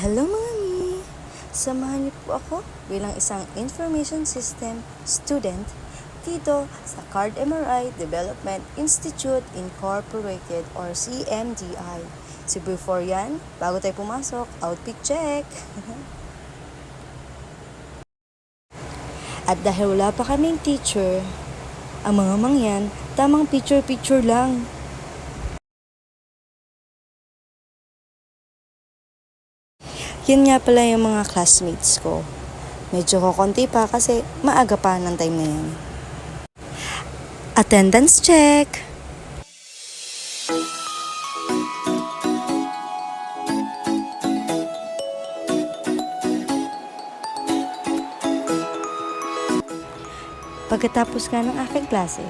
Hello mga mi! Samahan niyo po ako bilang isang Information System student dito sa Card MRI Development Institute Incorporated or CMDI. So before yan, bago tayo pumasok, outfit check! At dahil wala pa kaming teacher, ang mga mangyan, tamang picture-picture lang. Yun nga pala yung mga classmates ko. Medyo kokonti pa kasi maaga pa ng time na yan. Attendance check! Pagkatapos nga ng aking klase,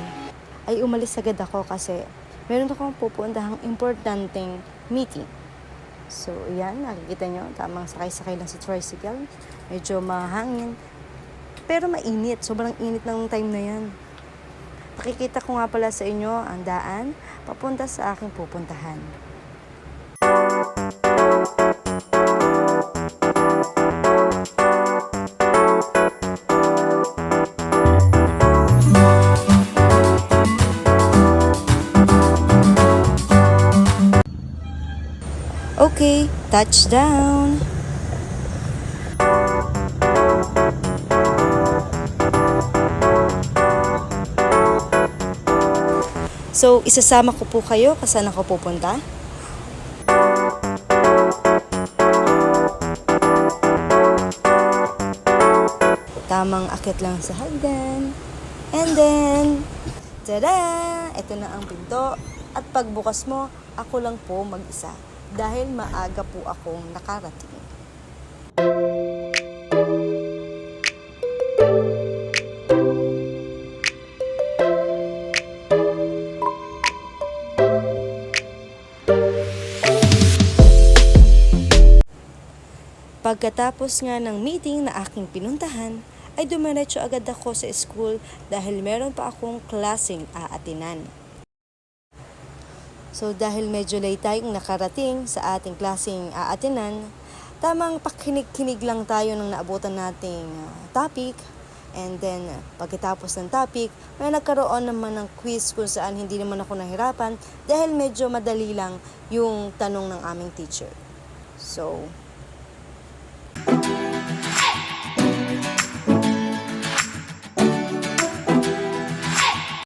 ay umalis agad ako kasi meron akong pupuntahang importanteng meeting. So, yan, nakikita nyo, tamang sakay-sakay lang sa tricycle. Medyo mahangin, pero mainit. Sobrang init ng time na yan. Nakikita ko nga pala sa inyo ang daan papunta sa aking pupuntahan. Okay, touchdown! So, isasama ko po kayo kung saan ako pupunta. Tamang akit lang sa hagdan. And then, tada! Ito na ang pinto. At pagbukas mo, ako lang po mag-isa. Dahil maaga po akong nakarating. Pagkatapos nga ng meeting na aking pinuntahan, ay dumiretso agad ako sa school dahil meron pa akong klaseng aatinan. So dahil medyo late tayong nakarating sa ating klaseng aatinan, tamang pakinig-kinig lang tayo ng naabutan nating topic. And then pagkatapos ng topic, may nagkaroon naman ng quiz kung saan hindi naman ako nahirapan dahil medyo madali lang yung tanong ng aming teacher. So,